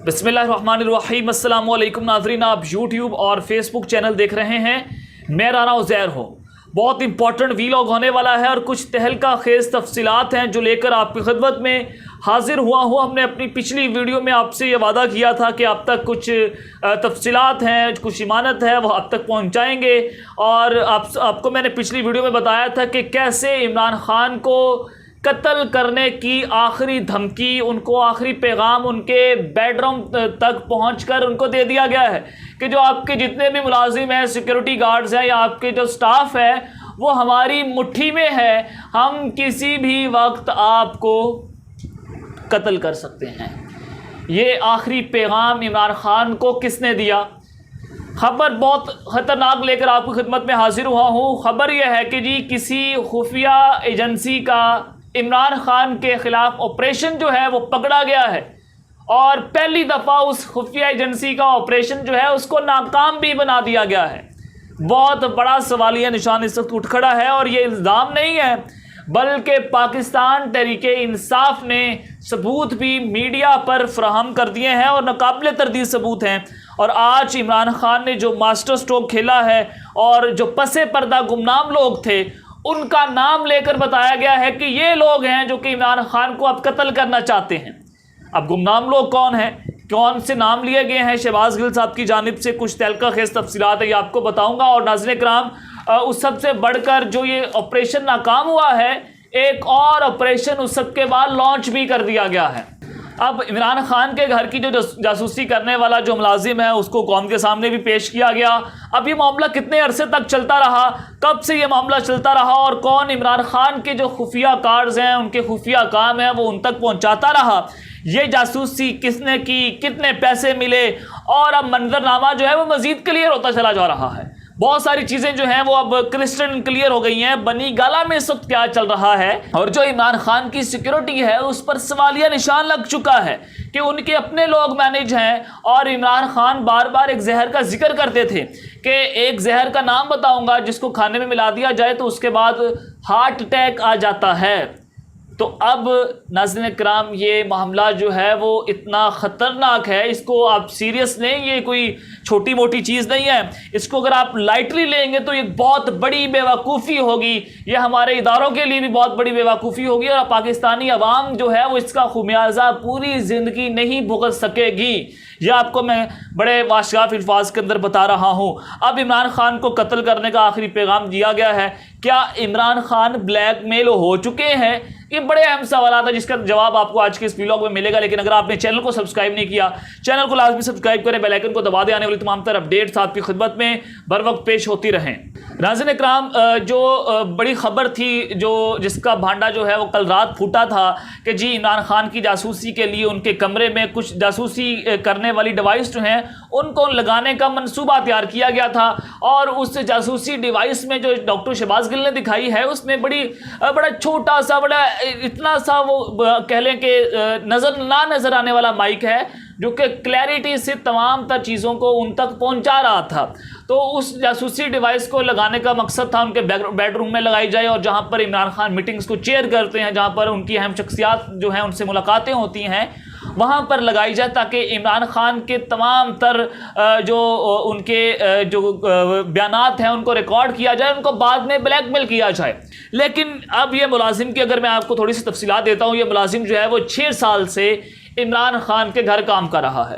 بسم اللہ الرحمن الرحیم۔ السلام علیکم ناظرین، آپ یوٹیوب اور فیس بک چینل دیکھ رہے ہیں۔ میں رانا عزیر ہوں۔ بہت امپورٹنٹ ویلاگ ہونے والا ہے اور کچھ تہلکہ خیز تفصیلات ہیں جو لے کر آپ کی خدمت میں حاضر ہوا ہوں۔ ہم نے اپنی پچھلی ویڈیو میں آپ سے یہ وعدہ کیا تھا کہ اب تک کچھ تفصیلات ہیں، کچھ امانت ہے، وہ اب تک پہنچائیں گے، اور آپ کو میں نے پچھلی ویڈیو میں بتایا تھا کہ کیسے عمران خان کو قتل کرنے کی آخری دھمکی، ان کو آخری پیغام ان کے بیڈ روم تک پہنچ کر ان کو دے دیا گیا ہے کہ جو آپ کے جتنے بھی ملازم ہیں، سیکیورٹی گارڈز ہیں یا آپ کے جو سٹاف ہے، وہ ہماری مٹھی میں ہے، ہم کسی بھی وقت آپ کو قتل کر سکتے ہیں۔ یہ آخری پیغام عمران خان کو کس نے دیا؟ خبر بہت خطرناک لے کر آپ کی خدمت میں حاضر ہوا ہوں۔ خبر یہ ہے کہ جی کسی خفیہ ایجنسی کا عمران خان کے خلاف آپریشن جو ہے وہ پکڑا گیا ہے، اور پہلی دفعہ اس خفیہ ایجنسی کا آپریشن جو ہے اس کو ناکام بھی بنا دیا گیا ہے۔ بہت بڑا سوالیہ نشان اس وقت اٹھ کھڑا ہے، اور یہ الزام نہیں ہے بلکہ پاکستان تحریک انصاف نے ثبوت بھی میڈیا پر فراہم کر دیے ہیں اور ناقابل تردید ثبوت ہیں۔ اور آج عمران خان نے جو ماسٹر اسٹروک کھیلا ہے اور جو پس پردہ گمنام لوگ تھے ان کا نام لے کر بتایا گیا ہے کہ یہ لوگ ہیں جو کہ عمران خان کو اب قتل کرنا چاہتے ہیں۔ اب گمنام لوگ کون ہیں، کون سے نام لیے گئے ہیں شہباز گل صاحب کی جانب سے، کچھ تہلکہ خیز تفصیلات ہے یہ آپ کو بتاؤں گا۔ اور ناظرین کرام، اس سب سے بڑھ کر جو یہ آپریشن ناکام ہوا ہے، ایک اور آپریشن اس سب کے بعد لانچ بھی کر دیا گیا ہے۔ اب عمران خان کے گھر کی جو جاسوسی کرنے والا جو ملازم ہے اس کو قوم کے سامنے بھی پیش کیا گیا۔ اب یہ معاملہ کتنے عرصے تک چلتا رہا، کب سے یہ معاملہ چلتا رہا، اور کون عمران خان کے جو خفیہ کارز ہیں، ان کے خفیہ کام ہیں، وہ ان تک پہنچاتا رہا، یہ جاسوسی کس نے کی، کتنے پیسے ملے، اور اب منظرنامہ جو ہے وہ مزید کلیئر ہوتا چلا جا رہا ہے۔ بہت ساری چیزیں جو ہیں وہ اب کرسٹل کلیئر ہو گئی ہیں۔ بنی گالا میں اس وقت کیا چل رہا ہے، اور جو عمران خان کی سیکیورٹی ہے اس پر سوالیہ نشان لگ چکا ہے کہ ان کے اپنے لوگ مینج ہیں، اور عمران خان بار بار ایک زہر کا ذکر کرتے تھے کہ ایک زہر کا نام بتاؤں گا جس کو کھانے میں ملا دیا جائے تو اس کے بعد ہارٹ اٹیک آ جاتا ہے۔ تو اب ناظرین کرام، یہ معاملہ جو ہے وہ اتنا خطرناک ہے، اس کو آپ سیریس لیں، یہ کوئی چھوٹی موٹی چیز نہیں ہے۔ اس کو اگر آپ لائٹلی لیں گے تو یہ بہت بڑی بیوقوفی ہوگی، یہ ہمارے اداروں کے لیے بھی بہت بڑی بیوقوفی ہوگی، اور پاکستانی عوام جو ہے وہ اس کا خمیازہ پوری زندگی نہیں بھگت سکے گی۔ یہ آپ کو میں بڑے واشیاف الفاظ کے اندر بتا رہا ہوں۔ اب عمران خان کو قتل کرنے کا آخری پیغام دیا گیا ہے۔ کیا عمران خان بلیک میل ہو چکے ہیں؟ یہ بڑے اہم سوالات ہیں جس کا جواب آپ کو آج کے اس ویلاگ میں ملے گا۔ لیکن اگر آپ نے چینل کو سبسکرائب نہیں کیا، چینل کو لازمی سبسکرائب کریں، بیل آئیکن کو دبا دیں، آنے والی تمام تر اپڈیٹس آپ کی خدمت میں بر وقت پیش ہوتی رہیں۔ ناظرین اکرام، جو بڑی خبر تھی جس کا بھانڈا جو ہے وہ کل رات پھوٹا تھا کہ جی عمران خان کی جاسوسی کے لیے ان کے کمرے میں کچھ جاسوسی کرنے والی ڈیوائس جو ہیں ان کو لگانے کا منصوبہ تیار کیا گیا تھا، اور اس جاسوسی ڈیوائس میں جو ڈاکٹر شہباز گل نے دکھائی ہے اس میں بڑا چھوٹا سا، بڑا اتنا سا وہ کہہ لیں کہ نظر آنے والا مائک ہے جو کہ کلیئرٹی سے تمام تر چیزوں کو ان تک پہنچا رہا تھا۔ تو اس جاسوسی ڈیوائس کو لگانے کا مقصد تھا ان کے بیڈ روم میں لگائی جائے، اور جہاں پر عمران خان میٹنگز کو چیئر کرتے ہیں، جہاں پر ان کی اہم شخصیات جو ہیں ان سے ملاقاتیں ہوتی ہیں، وہاں پر لگائی جائے تاکہ عمران خان کے تمام تر جو ان کے جو بیانات ہیں ان کو ریکارڈ کیا جائے، ان کو بعد میں بلیک میل کیا جائے۔ لیکن اب یہ ملازم کی اگر میں آپ کو تھوڑی سی تفصیلات دیتا ہوں، یہ ملازم جو ہے وہ 6 سال سے عمران خان کے گھر کام کر رہا ہے۔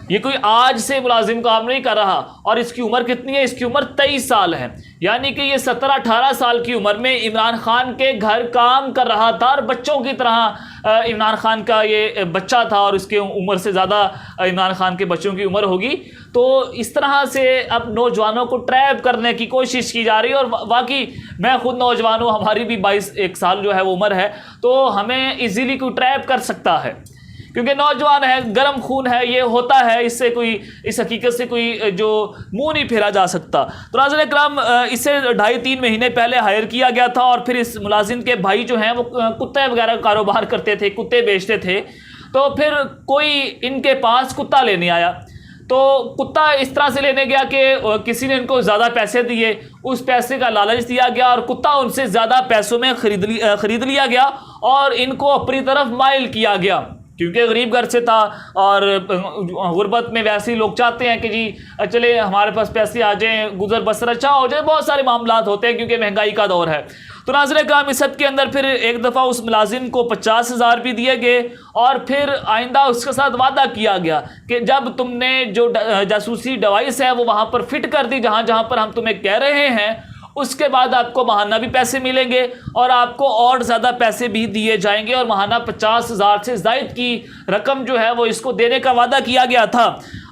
یہ کوئی آج سے ملازم کام نہیں کر رہا، اور اس کی عمر کتنی ہے؟ اس کی عمر 23 سال ہے، یعنی کہ یہ 17-18 سال کی عمر میں عمران خان کے گھر کام کر رہا تھا، اور بچوں کی طرح عمران خان کا یہ بچہ تھا، اور اس کے عمر سے زیادہ عمران خان کے بچوں کی عمر ہوگی۔ تو اس طرح سے اب نوجوانوں کو ٹریپ کرنے کی کوشش کی جا رہی ہے، اور واقعی میں خود نوجوان ہوں، ہماری بھی 22 سال جو ہے وہ عمر ہے، تو ہمیں ایزیلی کوئی ٹریپ کر سکتا ہے کیونکہ نوجوان ہے، گرم خون ہے، یہ ہوتا ہے، اس حقیقت سے کوئی جو منہ نہیں پھیرا جا سکتا۔ تو ناظرین اکرام، اسے 2.5-3 مہینے پہلے ہائر کیا گیا تھا، اور پھر اس ملازم کے بھائی جو ہیں وہ کتے وغیرہ کا کاروبار کرتے تھے، کتے بیچتے تھے، تو پھر کوئی ان کے پاس کتا لینے آیا، تو کتا اس طرح سے لینے گیا کہ کسی نے ان کو زیادہ پیسے دیے، اس پیسے کا لالچ دیا گیا، اور کتا ان سے زیادہ پیسوں میں خرید لیا گیا، اور ان کو اپنی طرف مائل کیا گیا، کیونکہ غریب گھر سے تھا اور غربت میں ویسے ہی لوگ چاہتے ہیں کہ جی چلے ہمارے پاس پیسے آ جائیں، گزر بسر اچھا ہو جائے، بہت سارے معاملات ہوتے ہیں کیونکہ مہنگائی کا دور ہے۔ تو ناظرین کرام اس سب کے اندر پھر ایک دفعہ اس ملازم کو 50,000 بھی دیے گئے اور پھر آئندہ اس کے ساتھ وعدہ کیا گیا کہ جب تم نے جو جاسوسی ڈیوائس ہے وہ وہاں پر فٹ کر دی جہاں جہاں پر ہم تمہیں کہہ رہے ہیں، اس کے بعد آپ کو ماہانہ بھی پیسے ملیں گے اور آپ کو اور زیادہ پیسے بھی دیے جائیں گے، اور ماہانہ 50,000 سے زائد کی رقم جو ہے وہ اس کو دینے کا وعدہ کیا گیا تھا۔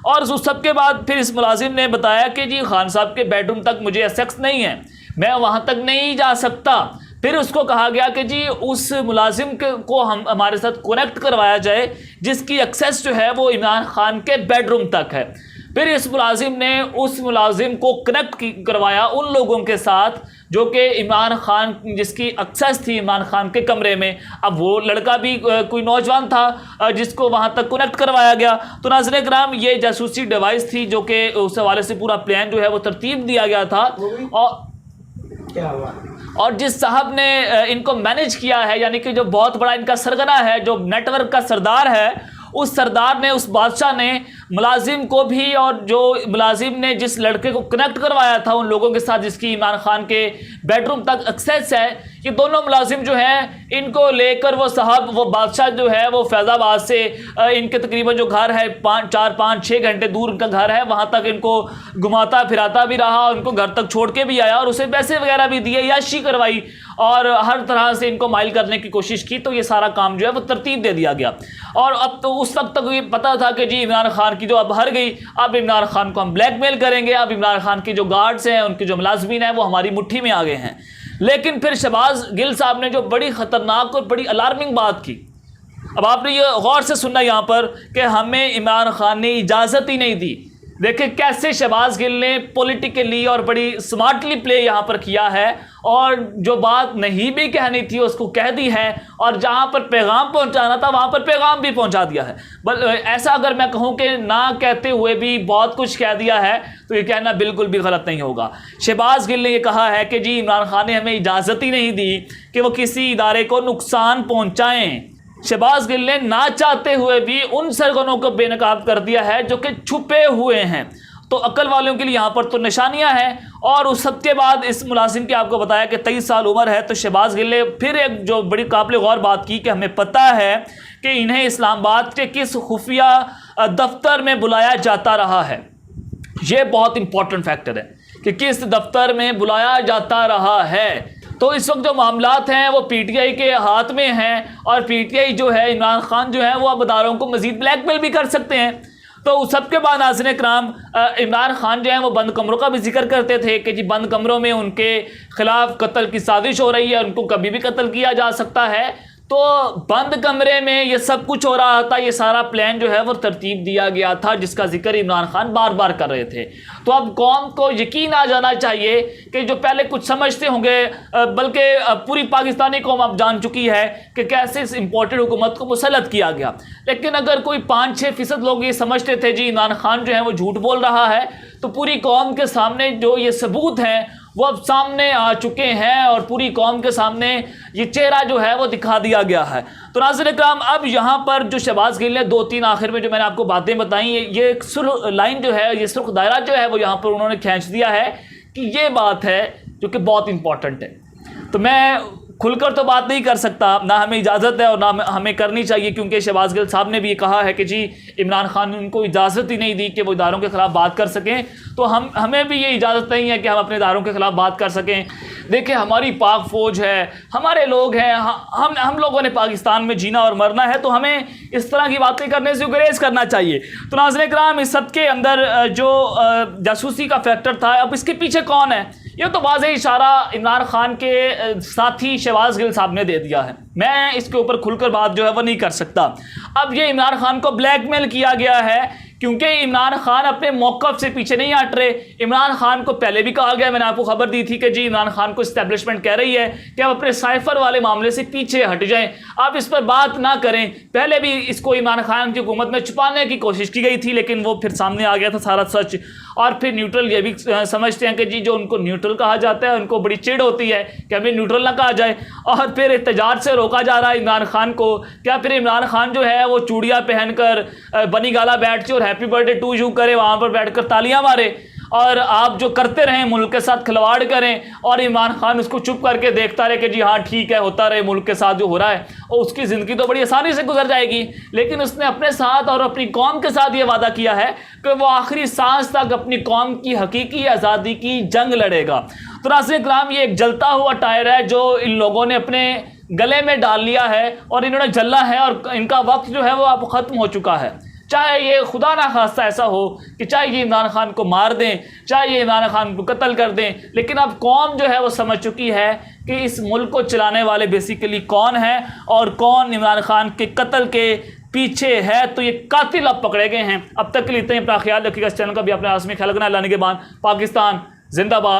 اور اس سب کے بعد پھر اس ملازم نے بتایا کہ جی خان صاحب کے بیڈ روم تک مجھے ایکسیس نہیں ہے، میں وہاں تک نہیں جا سکتا۔ پھر اس کو کہا گیا کہ جی اس ملازم کو ہمارے ساتھ کنیکٹ کروایا جائے جس کی ایکسیس جو ہے وہ عمران خان کے بیڈ روم تک ہے۔ پھر اس ملازم نے اس ملازم کو کنیکٹ کروایا ان لوگوں کے ساتھ جو کہ عمران خان جس کی ایکسیس تھی عمران خان کے کمرے میں۔ اب وہ لڑکا بھی کوئی نوجوان تھا جس کو وہاں تک کنیکٹ کروایا گیا۔ تو ناظرین کرام یہ جاسوسی ڈیوائس تھی جو کہ اس حوالے سے پورا پلان جو ہے وہ ترتیب دیا گیا تھا، اور جس صاحب نے ان کو مینیج کیا ہے، یعنی کہ جو بہت بڑا ان کا سرگنا ہے، جو نیٹ ورک کا سردار ہے، اس سردار نے، اس بادشاہ نے ملازم کو بھی، اور جو ملازم نے جس لڑکے کو کنیکٹ کروایا تھا ان لوگوں کے ساتھ جس کی عمران خان کے بیڈ روم تک ایکسیس ہے، یہ دونوں ملازم جو ہیں ان کو لے کر وہ صاحب وہ بادشاہ جو ہے وہ فیض آباد سے ان کے تقریباً جو گھر ہے 4-5-6 گھنٹے دور ان کا گھر ہے، وہاں تک ان کو گھماتا پھراتا بھی رہا، ان کو گھر تک چھوڑ کے بھی آیا اور اسے پیسے وغیرہ بھی دیے، عیاشی کروائی اور ہر طرح سے ان کو مائل کرنے کی کوشش کی۔ تو یہ سارا کام جو ہے وہ ترتیب دے دیا گیا، اور اب تو اس وقت تک یہ پتا تھا کہ جی عمران خان کی جو اب ہر گئی، اب عمران خان کو ہم بلیک میل کریں گے، اب عمران خان کی جو گارڈز ہیں، ان کے جو ملازمین ہیں وہ ہماری مٹھی میں آ گئے ہیں۔ لیکن پھر شہباز گل صاحب نے جو بڑی خطرناک اور بڑی الارمنگ بات کی، اب آپ نے یہ غور سے سننا یہاں پر کہ ہمیں عمران خان نے اجازت ہی نہیں دی۔ دیکھیں کیسے شہباز گل نے پولیٹیکلی اور بڑی سمارٹلی پلے یہاں پر کیا ہے، اور جو بات نہیں بھی کہنی تھی اس کو کہہ دی ہے، اور جہاں پر پیغام پہنچانا تھا وہاں پر پیغام بھی پہنچا دیا ہے۔ ایسا اگر میں کہوں کہ نہ کہتے ہوئے بھی بہت کچھ کہہ دیا ہے تو یہ کہنا بالکل بھی غلط نہیں ہوگا۔ شہباز گل نے یہ کہا ہے کہ جی عمران خان نے ہمیں اجازت ہی نہیں دی کہ وہ کسی ادارے کو نقصان پہنچائیں۔ شہباز گل نے نہ چاہتے ہوئے بھی ان سرگنوں کو بے نقاب کر دیا ہے جو کہ چھپے ہوئے ہیں۔ تو عقل والوں کے لیے یہاں پر تو نشانیاں ہیں۔ اور اس سب کے بعد اس ملازم کی آپ کو بتایا کہ 23 سال عمر ہے، تو شہباز گل نے پھر ایک جو بڑی قابل غور بات کی کہ ہمیں پتہ ہے کہ انہیں اسلام آباد کے کس خفیہ دفتر میں بلایا جاتا رہا ہے۔ یہ بہت امپورٹنٹ فیکٹر ہے کہ کس دفتر میں بلایا جاتا رہا ہے۔ تو اس وقت جو معاملات ہیں وہ پی ٹی آئی کے ہاتھ میں ہیں، اور پی ٹی آئی جو ہے عمران خان جو ہے وہ اب اداروں کو مزید بلیک میل بھی کر سکتے ہیں۔ تو سب کے بعد ناظرین کرام عمران خان جو ہیں وہ بند کمروں کا بھی ذکر کرتے تھے کہ جی بند کمروں میں ان کے خلاف قتل کی سازش ہو رہی ہے، ان کو کبھی بھی قتل کیا جا سکتا ہے۔ تو بند کمرے میں یہ سب کچھ ہو رہا تھا، یہ سارا پلان جو ہے وہ ترتیب دیا گیا تھا جس کا ذکر عمران خان بار بار کر رہے تھے۔ تو اب قوم کو یقین آ جانا چاہیے کہ جو پہلے کچھ سمجھتے ہوں گے، بلکہ پوری پاکستانی قوم اب جان چکی ہے کہ کیسے اس امپورٹنٹ حکومت کو مسلط کیا گیا۔ لیکن اگر کوئی 5-6% لوگ یہ سمجھتے تھے جی عمران خان جو ہے وہ جھوٹ بول رہا ہے، تو پوری قوم کے سامنے جو یہ ثبوت ہیں وہ اب سامنے آ چکے ہیں، اور پوری قوم کے سامنے یہ چہرہ جو ہے وہ دکھا دیا گیا ہے۔ تو ناظرین کرام اب یہاں پر جو شہباز گل نے 2-3 آخر میں جو میں نے آپ کو باتیں بتائیں، یہ ایک سرخ لائن جو ہے، یہ سرخ دائرہ جو ہے وہ یہاں پر انہوں نے کھینچ دیا ہے کہ یہ بات ہے جو کہ بہت امپورٹنٹ ہے۔ تو میں کھل کر تو بات نہیں کر سکتا، نہ ہمیں اجازت ہے اور نہ ہمیں کرنی چاہیے، کیونکہ شہباز گل صاحب نے بھی یہ کہا ہے کہ جی عمران خان نے ان کو اجازت ہی نہیں دی کہ وہ اداروں کے خلاف بات کر سکیں، تو ہمیں بھی یہ اجازت نہیں ہے کہ ہم اپنے اداروں کے خلاف بات کر سکیں۔ دیکھیں ہماری پاک فوج ہے، ہمارے لوگ ہیں، ہم لوگوں نے پاکستان میں جینا اور مرنا ہے، تو ہمیں اس طرح کی باتیں کرنے سے گریز کرنا چاہیے۔ تو ناظرین کرام اس سب کے اندر جو جاسوسی کا فیکٹر تھا، اب اس کے پیچھے کون ہے، یہ تو واضح اشارہ عمران خان کے ساتھی شہباز گل صاحب نے دے دیا ہے، میں اس کے اوپر کھل کر بات جو ہے وہ نہیں کر سکتا۔ اب یہ عمران خان کو بلیک میل کیا گیا ہے کیونکہ عمران خان اپنے موقف سے پیچھے نہیں ہٹ رہے. عمران خان کو پہلے بھی کہا گیا, میں نے آپ کو خبر دی تھی کہ جی عمران خان کو اسٹیبلشمنٹ کہہ رہی ہے کہ آپ اپنے سائفر والے معاملے سے پیچھے ہٹ جائیں, آپ اس پر بات نہ کریں. پہلے بھی اس کو عمران خان کی حکومت میں چھپانے کی کوشش کی گئی تھی, لیکن وہ پھر سامنے آ گیا تھا سارا سچ. اور پھر نیوٹرل یہ بھی سمجھتے ہیں کہ جی جو ان کو نیوٹرل کہا جاتا ہے ان کو بڑی چڑ ہوتی ہے کہ ہمیں نیوٹرل نہ کہا جائے, اور پھر احتجاج سے روکا جا رہا ہے عمران خان کو. کیا پھر عمران خان جو ہے وہ چوڑیاں پہن کر بنی گالا بیٹھ کے اور happy birthday to you کرے, وہاں پر بیٹھ کر تالیاں مارے, اور آپ جو کرتے رہیں ملک کے ساتھ کھلواڑ کریں, اور عمران خان اس کو چپ کر کے دیکھتا رہے کہ جی ہاں ٹھیک ہے ہوتا رہے ملک کے ساتھ جو ہو رہا ہے, اور اس کی زندگی تو بڑی آسانی سے گزر جائے گی. لیکن اس نے اپنے ساتھ اور اپنی قوم کے ساتھ یہ وعدہ کیا ہے کہ وہ آخری سانس تک اپنی قوم کی حقیقی آزادی کی جنگ لڑے گا. تو ناظرین کرام, یہ ایک جلتا ہوا ٹائر ہے جو ان لوگوں نے اپنے گلے میں ڈال لیا ہے, اور انہوں نے جلا ہے, اور ان کا وقت جو ہے وہ اب ختم ہو چکا ہے. چاہے یہ خدا نہ خواستہ ایسا ہو کہ چاہے یہ عمران خان کو مار دیں, چاہے یہ عمران خان کو قتل کر دیں, لیکن اب قوم جو ہے وہ سمجھ چکی ہے کہ اس ملک کو چلانے والے بیسیکلی کون ہیں اور کون عمران خان کے قتل کے پیچھے ہے. تو یہ قاتل اب پکڑے گئے ہیں. اب تک کے لیے اتنے, اپنا خیال رکھیے گا. اس چینل کا بھی اپنے عازمی خیال رکھنا. اللہ نگہبان. پاکستان زندہ باد.